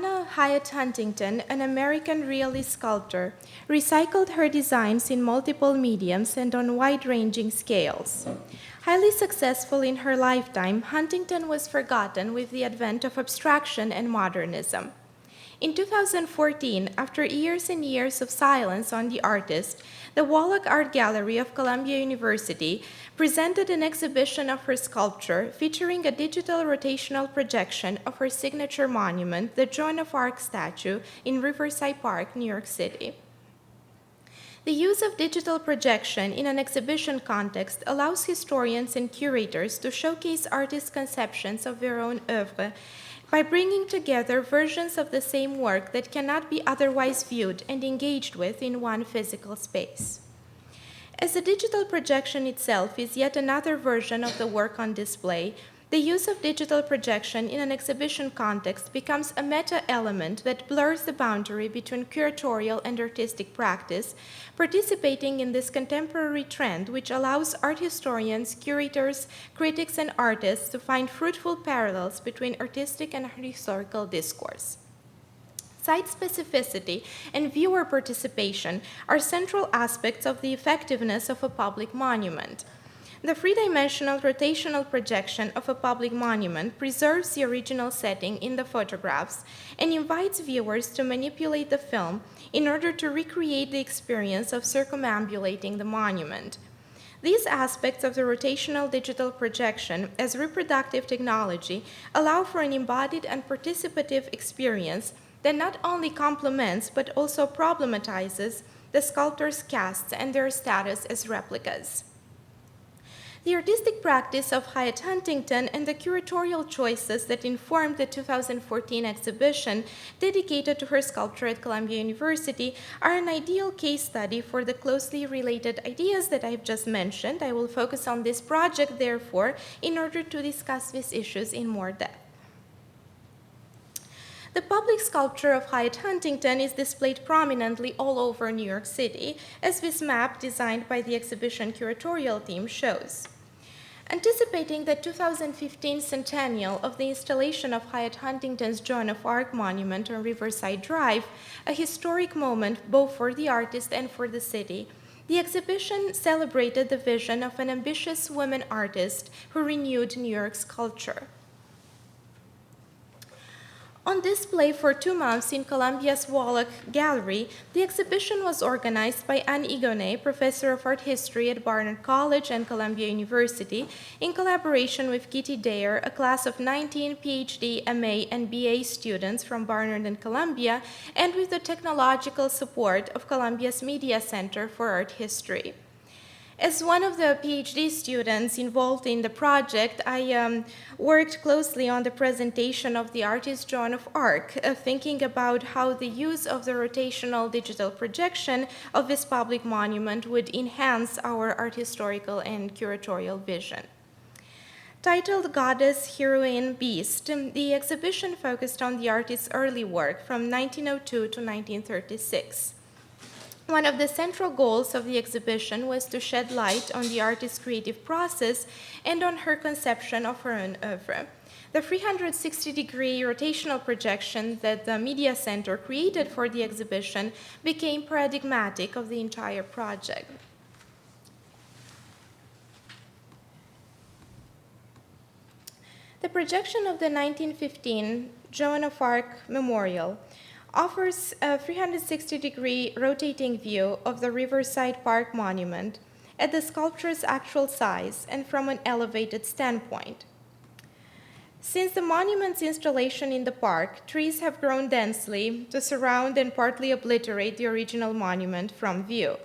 Hyatt Huntington, an American realist sculptor, recycled her designs in multiple mediums and on wide-ranging scales. Highly successful in her lifetime, Huntington was forgotten with the advent of abstraction and modernism. In 2014, after years and years of silence on the artist, the Wallach Art Gallery of Columbia University presented an exhibition of her sculpture featuring a digital rotational projection of her signature monument, the Joan of Arc statue, in Riverside Park, New York City. The use of digital projection in an exhibition context allows historians and curators to showcase artists' conceptions of their own oeuvre by bringing together versions of the same work that cannot be otherwise viewed and engaged with in one physical space. As the digital projection itself is yet another version of the work on display, the use of digital projection in an exhibition context becomes a meta-element that blurs the boundary between curatorial and artistic practice, participating in this contemporary trend which allows art historians, curators, critics, and artists to find fruitful parallels between artistic and historical discourse. Site specificity and viewer participation are central aspects of the effectiveness of a public monument. The three-dimensional rotational projection of a public monument preserves the original setting in the photographs and invites viewers to manipulate the film in order to recreate the experience of circumambulating the monument. These aspects of the rotational digital projection as reproductive technology allow for an embodied and participative experience that not only complements but also problematizes the sculptor's casts and their status as replicas. The artistic practice of Hyatt Huntington and the curatorial choices that informed the 2014 exhibition dedicated to her sculpture at Columbia University are an ideal case study for the closely related ideas that I've just mentioned. I will focus on this project, therefore, in order to discuss these issues in more depth. The public sculpture of Hyatt Huntington is displayed prominently all over New York City, as this map designed by the exhibition curatorial team shows. Anticipating the 2015 centennial of the installation of Hyatt Huntington's Joan of Arc monument on Riverside Drive, a historic moment both for the artist and for the city, the exhibition celebrated the vision of an ambitious woman artist who renewed New York's culture. On display for 2 months in Columbia's Wallach Gallery, the exhibition was organized by Anne Igonet, professor of art history at Barnard College and Columbia University, in collaboration with Kitty Dare, a class of 19 PhD, MA, and BA students from Barnard and Columbia, and with the technological support of Columbia's Media Center for Art History. As one of the PhD students involved in the project, I worked closely on the presentation of the artist Joan of Arc, thinking about how the use of the rotational digital projection of this public monument would enhance our art historical and curatorial vision. Titled Goddess, Heroine, Beast, the exhibition focused on the artist's early work from 1902 to 1936. One of the central goals of the exhibition was to shed light on the artist's creative process and on her conception of her own oeuvre. The 360-degree rotational projection that the Media Center created for the exhibition became paradigmatic of the entire project. The projection of the 1915 Joan of Arc Memorial offers a 360-degree rotating view of the Riverside Park monument at the sculpture's actual size and from an elevated standpoint. Since the monument's installation in the park, trees have grown densely to surround and partly obliterate the original monument from view.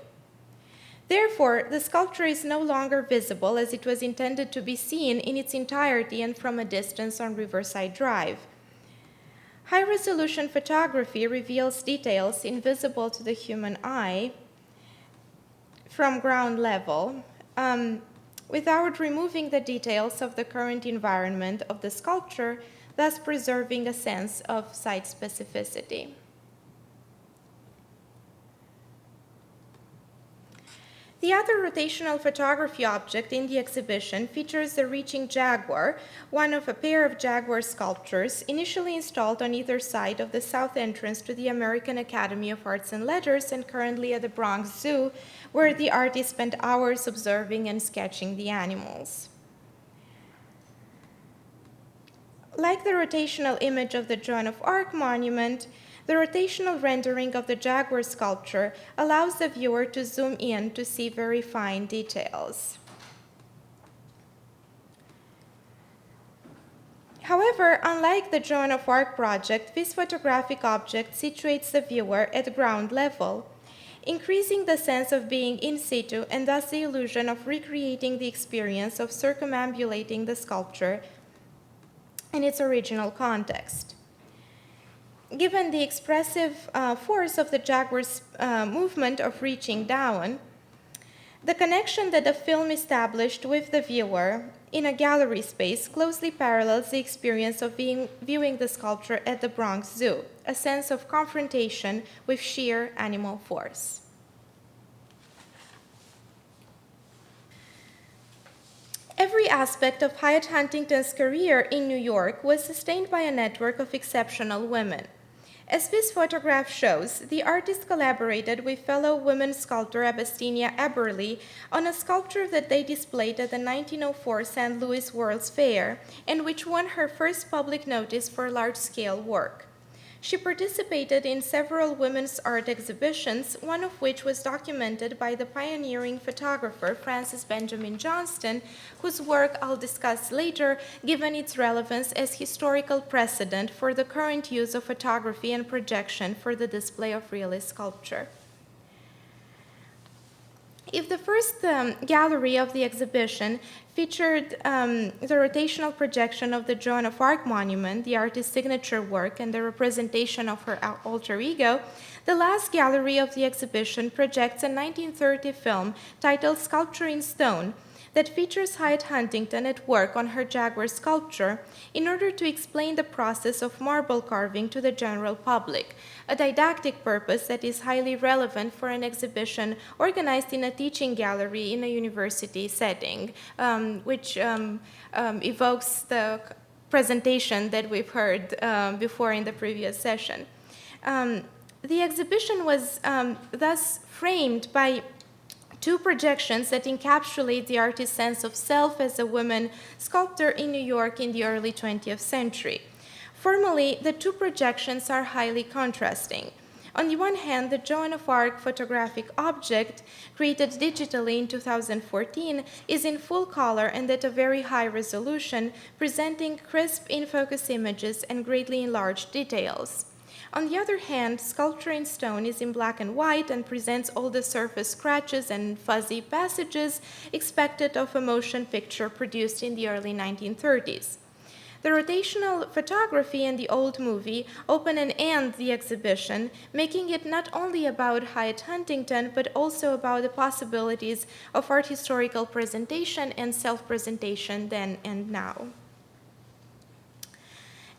Therefore, the sculpture is no longer visible as it was intended to be seen in its entirety and from a distance on Riverside Drive. High-resolution photography reveals details invisible to the human eye from ground level, without removing the details of the current environment of the sculpture, thus preserving a sense of site specificity. The other rotational photography object in the exhibition features the reaching jaguar, one of a pair of jaguar sculptures initially installed on either side of the south entrance to the American Academy of Arts and Letters and currently at the Bronx Zoo, where the artist spent hours observing and sketching the animals. Like the rotational image of the Joan of Arc monument, the rotational rendering of the jaguar sculpture allows the viewer to zoom in to see very fine details. However, unlike the Joan of Arc project, this photographic object situates the viewer at ground level, increasing the sense of being in situ and thus the illusion of recreating the experience of circumambulating the sculpture in its original context. Given the expressive force of the jaguar's movement of reaching down, the connection that the film established with the viewer in a gallery space closely parallels the experience of viewing the sculpture at the Bronx Zoo, a sense of confrontation with sheer animal force. Every aspect of Hyatt Huntington's career in New York was sustained by a network of exceptional women. As this photograph shows, the artist collaborated with fellow women sculptor Abastinia Eberly on a sculpture that they displayed at the 1904 St. Louis World's Fair, and which won her first public notice for large-scale work. She participated in several women's art exhibitions, one of which was documented by the pioneering photographer Frances Benjamin Johnston, whose work I'll discuss later, given its relevance as historical precedent for the current use of photography and projection for the display of realist sculpture. If the first gallery of the exhibition featured the rotational projection of the Joan of Arc monument, the artist's signature work, and the representation of her alter ego, the last gallery of the exhibition projects a 1930 film titled Sculpture in Stone that features Hyatt Huntington at work on her jaguar sculpture in order to explain the process of marble carving to the general public, a didactic purpose that is highly relevant for an exhibition organized in a teaching gallery in a university setting, which evokes the presentation that we've heard before in the previous session. The exhibition was thus framed by two projections that encapsulate the artist's sense of self as a woman sculptor in New York in the early 20th century. Formally, the two projections are highly contrasting. On the one hand, the Joan of Arc photographic object, created digitally in 2014, is in full color and at a very high resolution, presenting crisp in-focus images and greatly enlarged details. On the other hand, Sculpture in Stone is in black and white and presents all the surface scratches and fuzzy passages expected of a motion picture produced in the early 1930s. The rotational photography and the old movie open and end the exhibition, making it not only about Hyatt Huntington, but also about the possibilities of art historical presentation and self-presentation then and now.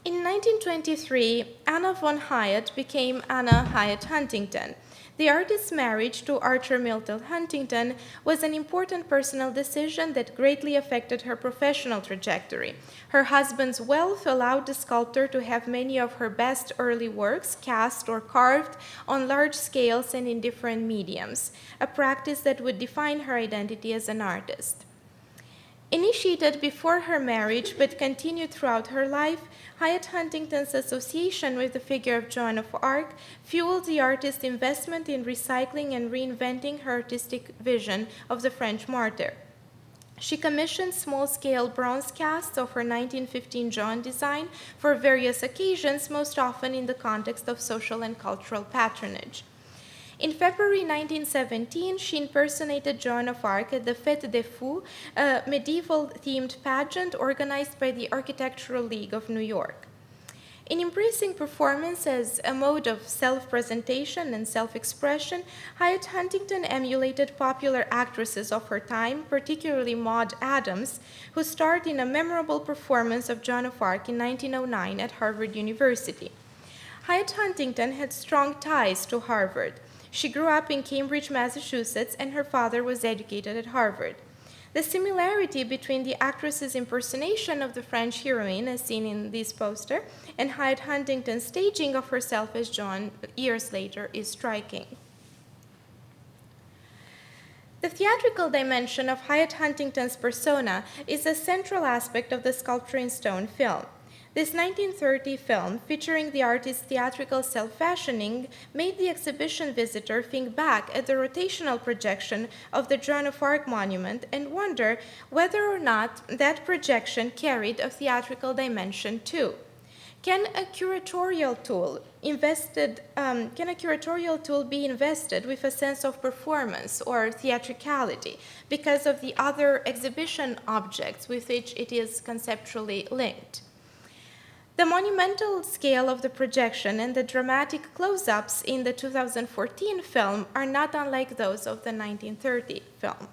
In 1923, Anna von Hyatt became Anna Hyatt Huntington. The artist's marriage to Archer Milton Huntington was an important personal decision that greatly affected her professional trajectory. Her husband's wealth allowed the sculptor to have many of her best early works cast or carved on large scales and in different mediums, a practice that would define her identity as an artist. Initiated before her marriage but continued throughout her life, Hyatt Huntington's association with the figure of Joan of Arc fueled the artist's investment in recycling and reinventing her artistic vision of the French martyr. She commissioned small-scale bronze casts of her 1915 Joan design for various occasions, most often in the context of social and cultural patronage. In February 1917, she impersonated Joan of Arc at the Fête des Fous, a medieval-themed pageant organized by the Architectural League of New York. In embracing performance as a mode of self-presentation and self-expression, Hyatt Huntington emulated popular actresses of her time, particularly Maude Adams, who starred in a memorable performance of Joan of Arc in 1909 at Harvard University. Hyatt Huntington had strong ties to Harvard. She grew up in Cambridge, Massachusetts, and her father was educated at Harvard. The similarity between the actress's impersonation of the French heroine, as seen in this poster, and Hyatt Huntington's staging of herself as Joan years later is striking. The theatrical dimension of Hyatt Huntington's persona is a central aspect of the Sculpture in Stone film. This 1930 film, featuring the artist's theatrical self-fashioning, made the exhibition visitor think back at the rotational projection of the Joan of Arc monument and wonder whether or not that projection carried a theatrical dimension too. Can a curatorial tool be invested with a sense of performance or theatricality because of the other exhibition objects with which it is conceptually linked? The monumental scale of the projection and the dramatic close-ups in the 2014 film are not unlike those of the 1930 film.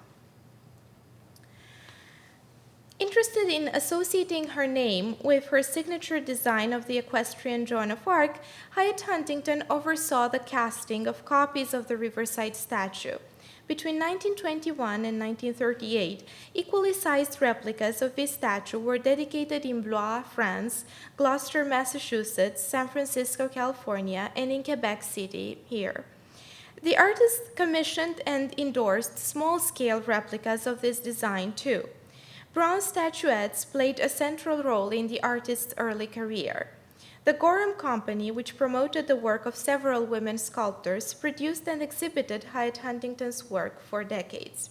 Interested in associating her name with her signature design of the equestrian Joan of Arc, Hyatt Huntington oversaw the casting of copies of the Riverside statue. Between 1921 and 1938, equally sized replicas of this statue were dedicated in Blois, France, Gloucester, Massachusetts, San Francisco, California, and in Quebec City here. The artist commissioned and endorsed small-scale replicas of this design too. Bronze statuettes played a central role in the artist's early career. The Gorham Company, which promoted the work of several women sculptors, produced and exhibited Hyatt Huntington's work for decades.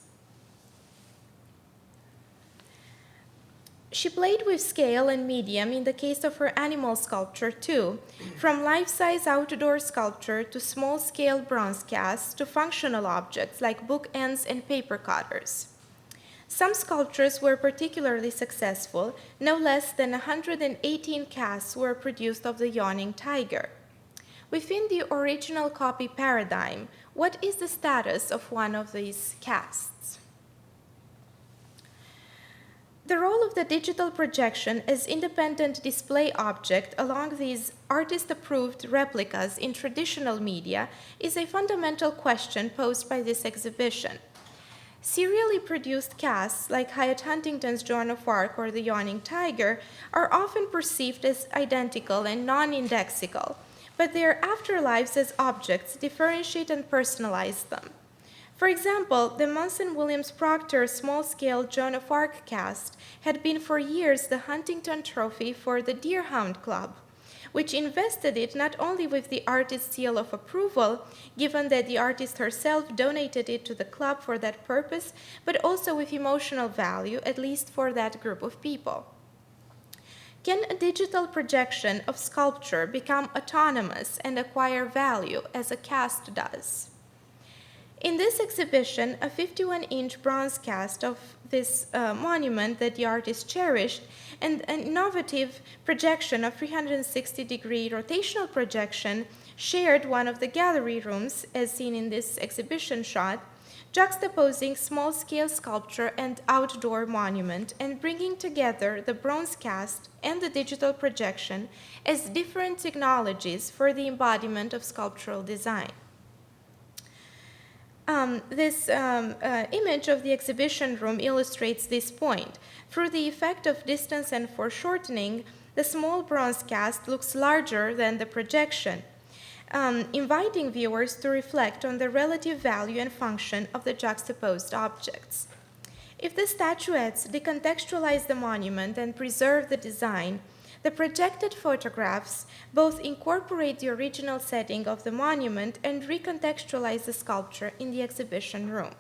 She played with scale and medium in the case of her animal sculpture too, from life-size outdoor sculpture to small-scale bronze casts to functional objects like bookends and paper cutters. Some sculptures were particularly successful. No less than 118 casts were produced of the yawning tiger. Within the original copy paradigm, what is the status of one of these casts? The role of the digital projection as independent display object along these artist-approved replicas in traditional media is a fundamental question posed by this exhibition. Serially produced casts, like Hyatt Huntington's Joan of Arc or the Yawning Tiger, are often perceived as identical and non-indexical, but their afterlives as objects differentiate and personalize them. For example, the Munson Williams Proctor small-scale Joan of Arc cast had been for years the Huntington Trophy for the Deerhound Club, which invested it not only with the artist's seal of approval, given that the artist herself donated it to the club for that purpose, but also with emotional value, at least for that group of people. Can a digital projection of sculpture become autonomous and acquire value as a cast does? In this exhibition, a 51-inch bronze cast of this monument that the artist cherished and an innovative projection of 360-degree rotational projection shared one of the gallery rooms, as seen in this exhibition shot, juxtaposing small-scale sculpture and outdoor monument and bringing together the bronze cast and the digital projection as different technologies for the embodiment of sculptural design. This image of the exhibition room illustrates this point. Through the effect of distance and foreshortening, the small bronze cast looks larger than the projection, inviting viewers to reflect on the relative value and function of the juxtaposed objects. If the statuettes decontextualize the monument and preserve the design, the projected photographs both incorporate the original setting of the monument and recontextualize the sculpture in the exhibition room.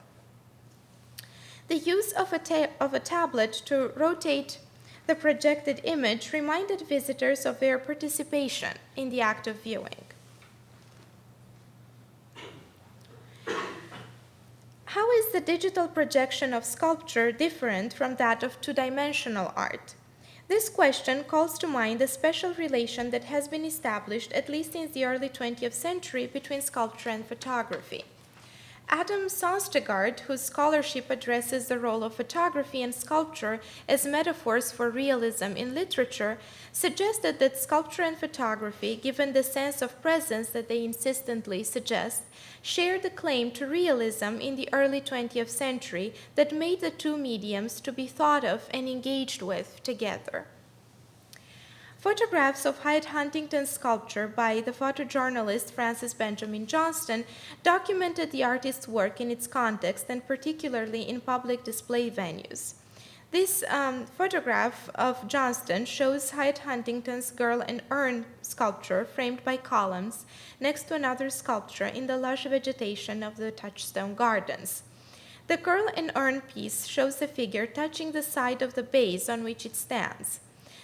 The use of a tablet to rotate the projected image reminded visitors of their participation in the act of viewing. How is the digital projection of sculpture different from that of two-dimensional art? This question calls to mind the special relation that has been established, at least in the early 20th century, between sculpture and photography. Adam Sonstegard, whose scholarship addresses the role of photography and sculpture as metaphors for realism in literature, suggested that sculpture and photography, given the sense of presence that they insistently suggest, shared the claim to realism in the early 20th century that made the two mediums to be thought of and engaged with together. Photographs of Hyatt Huntington's sculpture by the photojournalist Francis Benjamin Johnston documented the artist's work in its context and particularly in public display venues. This photograph of Johnston shows Hyatt Huntington's Girl and Urn sculpture framed by columns next to another sculpture in the lush vegetation of the Touchstone Gardens. The Girl and Urn piece shows the figure touching the side of the base on which it stands.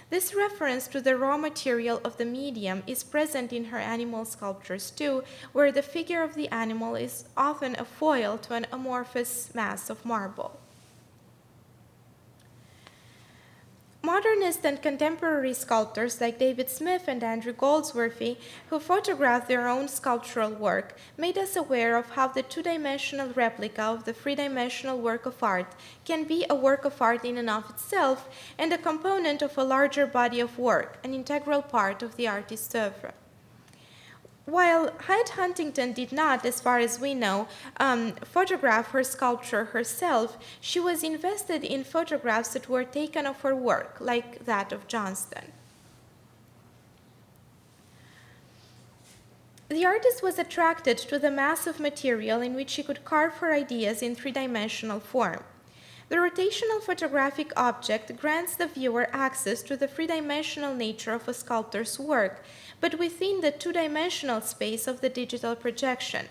This reference to the raw material of the medium is present in her animal sculptures too, where the figure of the animal is often a foil to an amorphous mass of marble. Modernist and contemporary sculptors like David Smith and Andrew Goldsworthy, who photographed their own sculptural work, made us aware of how the two-dimensional replica of the three-dimensional work of art can be a work of art in and of itself and a component of a larger body of work, an integral part of the artist's oeuvre. While Hyatt Huntington did not, as far as we know, photograph her sculpture herself, she was invested in photographs that were taken of her work, like that of Johnston. The artist was attracted to the mass of material in which she could carve her ideas in three-dimensional form. The rotational photographic object grants the viewer access to the three-dimensional nature of a sculptor's work, but within the two-dimensional space of the digital projection.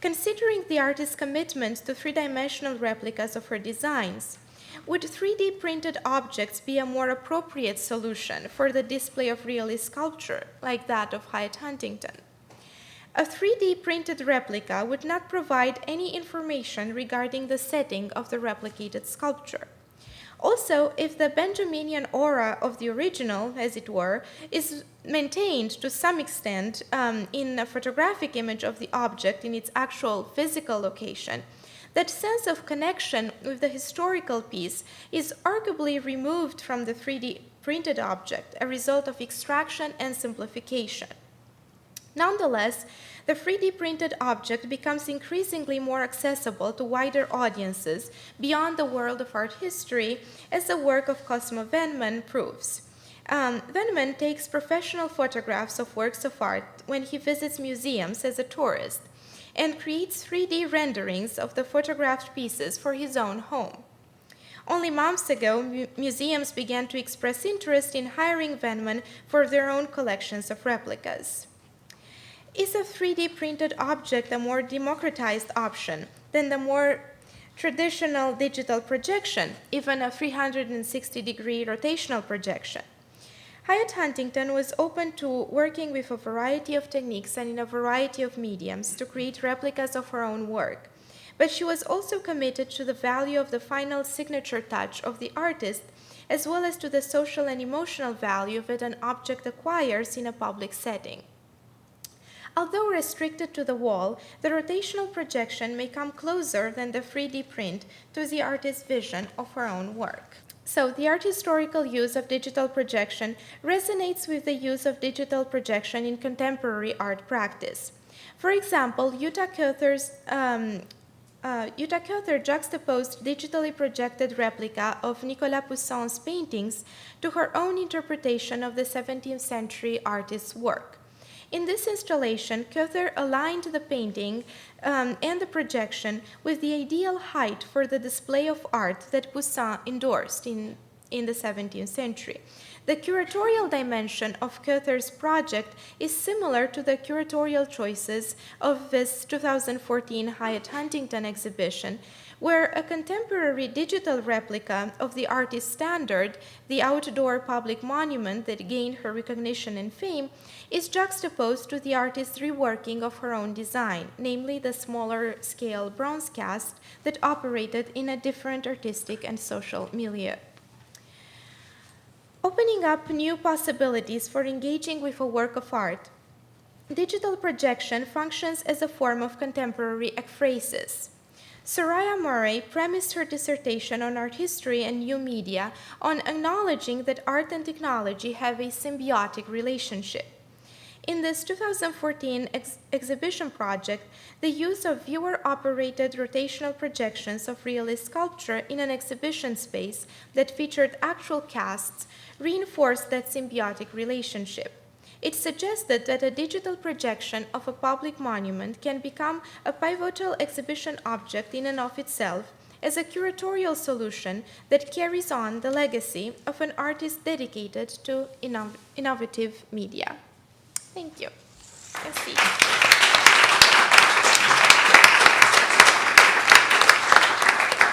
Considering the artist's commitment to three-dimensional replicas of her designs, would 3D printed objects be a more appropriate solution for the display of realist sculpture, like that of Hyatt Huntington? A 3D printed replica would not provide any information regarding the setting of the replicated sculpture. Also, if the Benjaminian aura of the original, as it were, is maintained to some extent in a photographic image of the object in its actual physical location, that sense of connection with the historical piece is arguably removed from the 3D printed object, a result of extraction and simplification. Nonetheless, the 3D printed object becomes increasingly more accessible to wider audiences beyond the world of art history, as the work of Cosmo Venneman proves. Venneman takes professional photographs of works of art when he visits museums as a tourist and creates 3D renderings of the photographed pieces for his own home. Only months ago, museums began to express interest in hiring Venneman for their own collections of replicas. Is a 3D printed object a more democratized option than the more traditional digital projection, even a 360-degree rotational projection? Hyatt Huntington was open to working with a variety of techniques and in a variety of mediums to create replicas of her own work, but she was also committed to the value of the final signature touch of the artist, as well as to the social and emotional value that an object acquires in a public setting. Although restricted to the wall, the rotational projection may come closer than the 3D print to the artist's vision of her own work. So, the art historical use of digital projection resonates with the use of digital projection in contemporary art practice. For example, Jutta Köther juxtaposed digitally projected replica of Nicolas Poussin's paintings to her own interpretation of the 17th century artist's work. In this installation, Köther aligned the painting and the projection with the ideal height for the display of art that Poussin endorsed in the 17th century. The curatorial dimension of Köther's project is similar to the curatorial choices of this 2014 Hyatt Huntington exhibition, where a contemporary digital replica of the artist's standard, the outdoor public monument that gained her recognition and fame, is juxtaposed to the artist's reworking of her own design, namely the smaller scale bronze cast that operated in a different artistic and social milieu. Opening up new possibilities for engaging with a work of art, digital projection functions as a form of contemporary ekphrasis. Soraya Murray premised her dissertation on art history and new media on acknowledging that art and technology have a symbiotic relationship. In this 2014 exhibition project, the use of viewer-operated rotational projections of realist sculpture in an exhibition space that featured actual casts reinforced that symbiotic relationship. It suggested that a digital projection of a public monument can become a pivotal exhibition object in and of itself as a curatorial solution that carries on the legacy of an artist dedicated to innovative media. Thank you. Merci.